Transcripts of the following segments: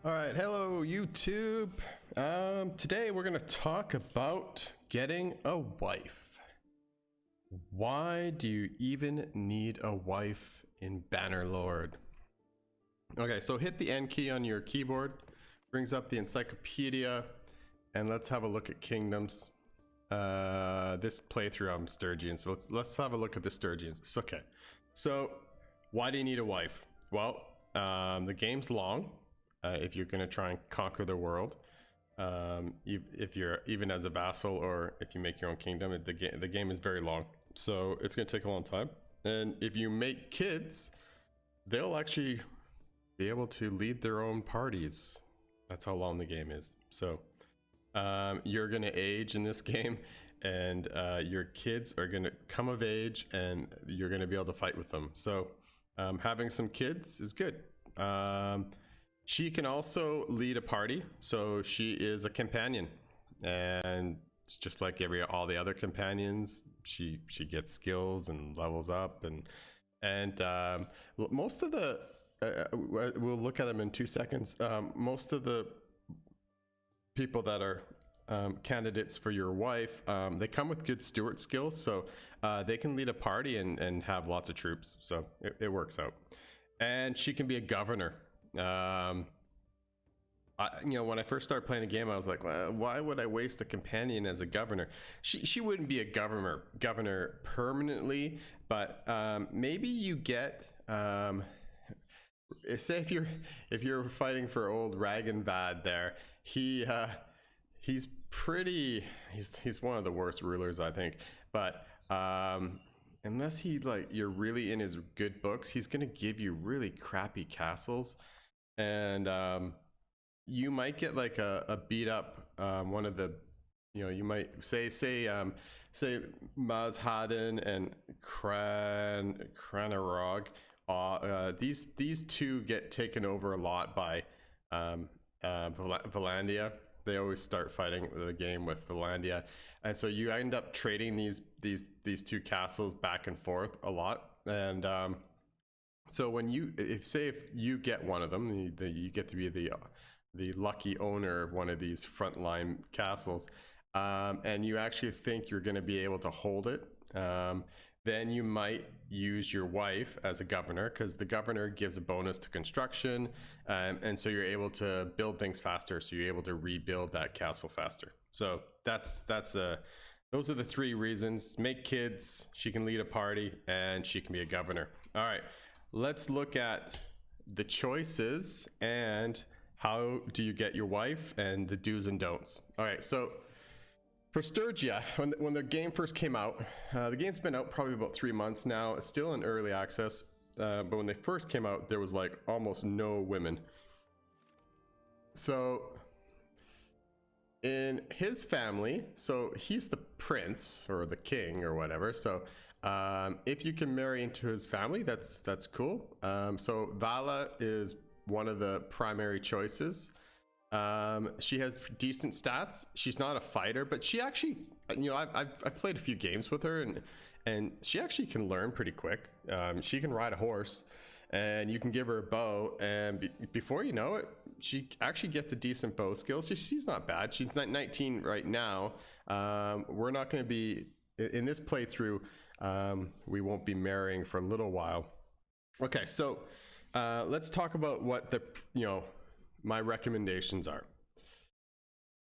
All right, hello YouTube. Today we're gonna talk about getting a wife. Why do you even need a wife in Bannerlord? Okay, so hit the N key on your keyboard, brings up the encyclopedia, and let's have a look at kingdoms. This playthrough I'm Sturgian, so let's have a look at the Sturgians. It's okay. So why do you need a wife? Well, the game's long. If you're going to try and conquer the world, if you're even as a vassal or if you make your own kingdom, the game is very long, so it's going to take a long time. And if you make kids, they'll actually be able to lead their own parties. That's how long the game is. So you're going to age in this game, and your kids are going to come of age, and you're going to be able to fight with them. So having some kids is good. She can also lead a party, so she is a companion, and it's just like all the other companions. She gets skills and levels up, and most of the we'll look at them in 2 seconds. Most of the people that are candidates for your wife, they come with good steward skills, so they can lead a party and have lots of troops. So it works out, and she can be a governor. When I first started playing the game, I was like, well, why would I waste a companion as a governor? She wouldn't be a governor permanently, but maybe you get say if you're fighting for old Ragenvad there, he's one of the worst rulers, I think, but unless you're really in his good books, he's gonna give you really crappy castles. And you might get like a beat up one of the, you might say Mazhaden and Cranarog. These two get taken over a lot by Valandia. They always start fighting the game with Valandia, and so you end up trading these two castles back and forth a lot. And so if you get one of them, you get to be the lucky owner of one of these frontline castles, and you actually think you're going to be able to hold it, then you might use your wife as a governor, because the governor gives a bonus to construction, and so you're able to build things faster, so you're able to rebuild that castle faster. So those are the 3 reasons. Make kids, she can lead a party, and she can be a governor. All right, let's look at the choices and how do you get your wife and the do's and don'ts. All right, so for Sturgia, when the game first came out, the game's been out probably about 3 months now. It's still in early access, but when they first came out, there was like almost no women. So in his family, so he's the prince or the king or whatever. So if you can marry into his family, that's cool. So Vala is one of the primary choices. She has decent stats. She's not a fighter, but she actually, I've played a few games with her, and she actually can learn pretty quick. She can ride a horse, and you can give her a bow, and before you know it, she actually gets a decent bow skill. So she's not bad. She's 19 right now. We're not going to be in this playthrough. We won't be marrying for a little while. Okay, so let's talk about what my recommendations are.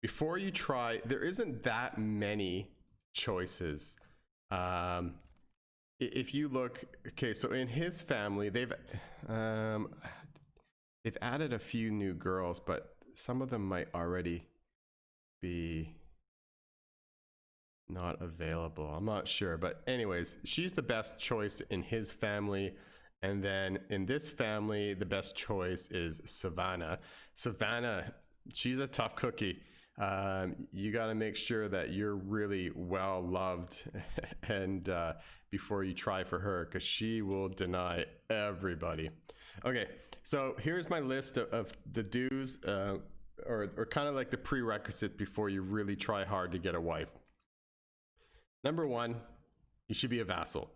Before you try, there isn't that many choices. If you look, okay, so in his family, they've added a few new girls, but some of them might already be not available. I'm not sure, but anyways, she's the best choice in his family. And then in this family, the best choice is Savannah. Savannah, she's a tough cookie. You got to make sure that you're really well loved and before you try for her, because she will deny everybody. Okay, so here's my list of the do's or kind of like the prerequisite before you really try hard to get a wife. Number 1, you should be a vassal.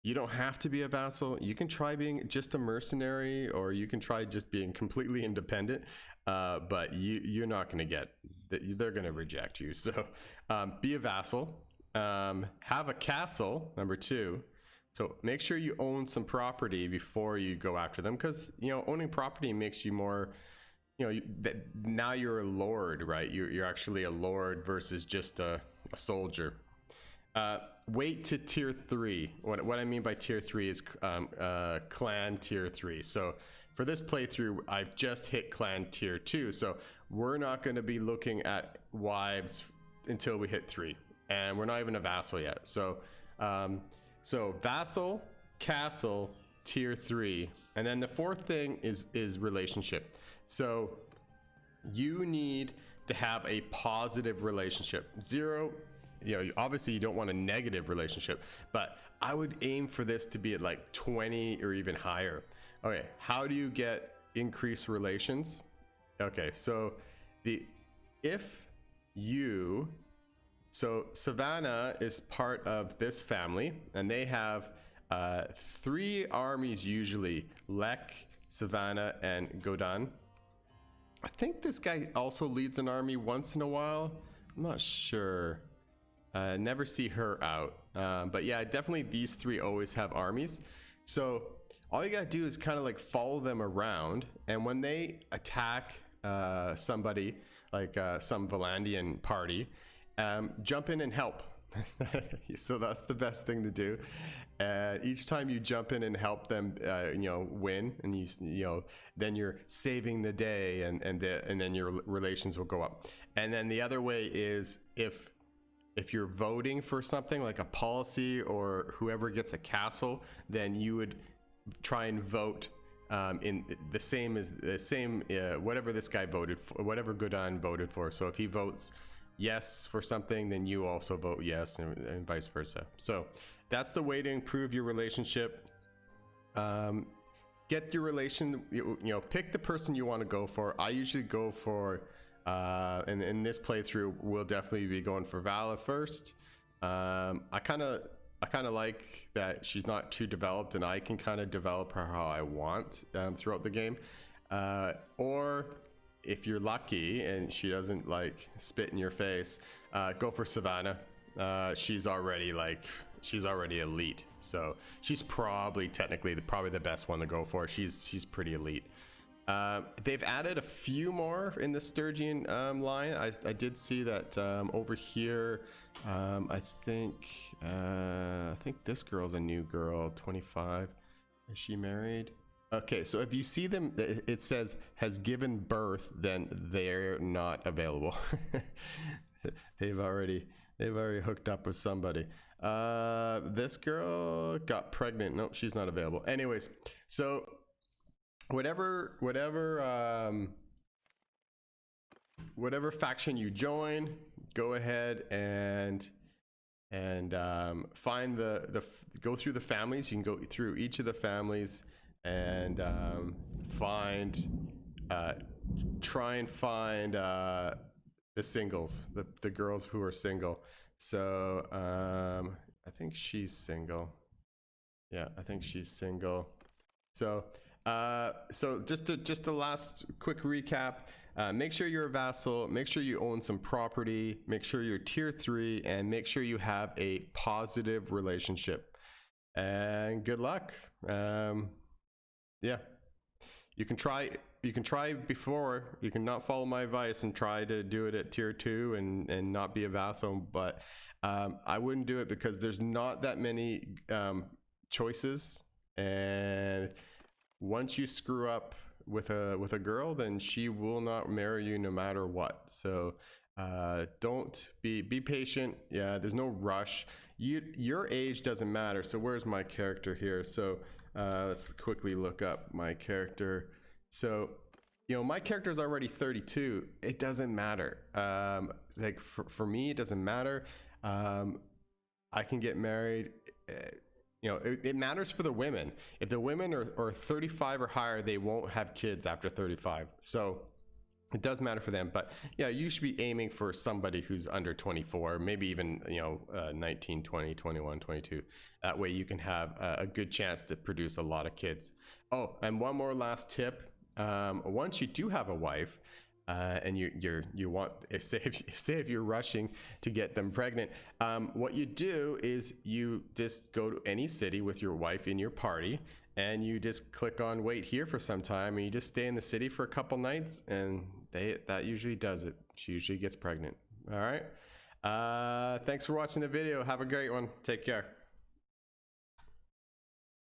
You don't have to be a vassal. You can try being just a mercenary, or you can try just being completely independent. But you're not going to get. They're going to reject you. So be a vassal. Have a castle. Number 2. So make sure you own some property before you go after them, because owning property makes you more. Now you're a lord, right? You're actually a lord versus just a soldier. Wait to tier 3. What I mean by tier 3 is clan tier 3. So for this playthrough, I've just hit clan tier 2. So we're not going to be looking at wives until we hit 3, and we're not even a vassal yet. So so vassal, castle, tier 3, and then the 4th thing is relationship. So you need to have a positive relationship. 0, obviously you don't want a negative relationship, but I would aim for this to be at like 20 or even higher. Okay, how do you get increased relations? Okay, so Savannah is part of this family, and they have 3 armies usually: Lek, Savannah, and Godan. I think this guy also leads an army once in a while. I'm not sure. Never see her out. But yeah, definitely these 3 always have armies. So all you gotta do is kind of like follow them around, and when they attack somebody, like some Valandian party, jump in and help. So that's the best thing to do. Each time you jump in and help them, win, and then you're saving the day, and then your relations will go up. And then the other way is if you're voting for something like a policy or whoever gets a castle, then you would try and vote in the same whatever this guy voted for, whatever Godan voted for. So if he votes yes for something, then you also vote yes, and vice versa. So that's the way to improve your relationship. Get your relation, pick the person you want to go for. I usually go for and in this playthrough we'll definitely be going for Vala first. I kind of like that she's not too developed, and I can kind of develop her how I want throughout the game. Or if you're lucky and she doesn't like spit in your face, go for Savannah. She's already elite, so she's probably technically the best one to go for. She's pretty elite. They've added a few more in the Sturgian line. I did see that over here. I think this girl's a new girl, 25. Is she married? Okay, so if you see them, it says has given birth, then they're not available. they've already hooked up with somebody. This girl got pregnant. Nope, she's not available. Anyways, so whatever faction you join, go ahead and find go through the families. You can go through each of the families and try and find the singles, the girls who are single. So I think she's single. Yeah, I think she's single. So just a last quick recap. Make sure you're a vassal, make sure you own some property, make sure you're tier 3, and make sure you have a positive relationship. And good luck. Yeah, you can try before. You can not follow my advice and try to do it at tier 2 and not be a vassal, but I wouldn't do it because there's not that many choices, and once you screw up with a girl, then she will not marry you no matter what. So don't be patient. Yeah, there's no rush. Your age doesn't matter. So where's my character here? So let's quickly look up my character. So my character is already 32. It doesn't matter. Like for me, it doesn't matter. I can get married. It matters for the women. If the women are 35 or higher, they won't have kids after 35. So it does matter for them. But yeah, you should be aiming for somebody who's under 24, maybe even 19, 20, 21, 22. That way you can have a good chance to produce a lot of kids. Oh, and one more last tip. Once you do have a wife, and you want, say if you're rushing to get them pregnant, what you do is you just go to any city with your wife in your party, and you just click on wait here for some time, and you just stay in the city for a couple nights, and that usually does it. She usually gets pregnant. All right. Thanks for watching the video. Have a great one. Take care.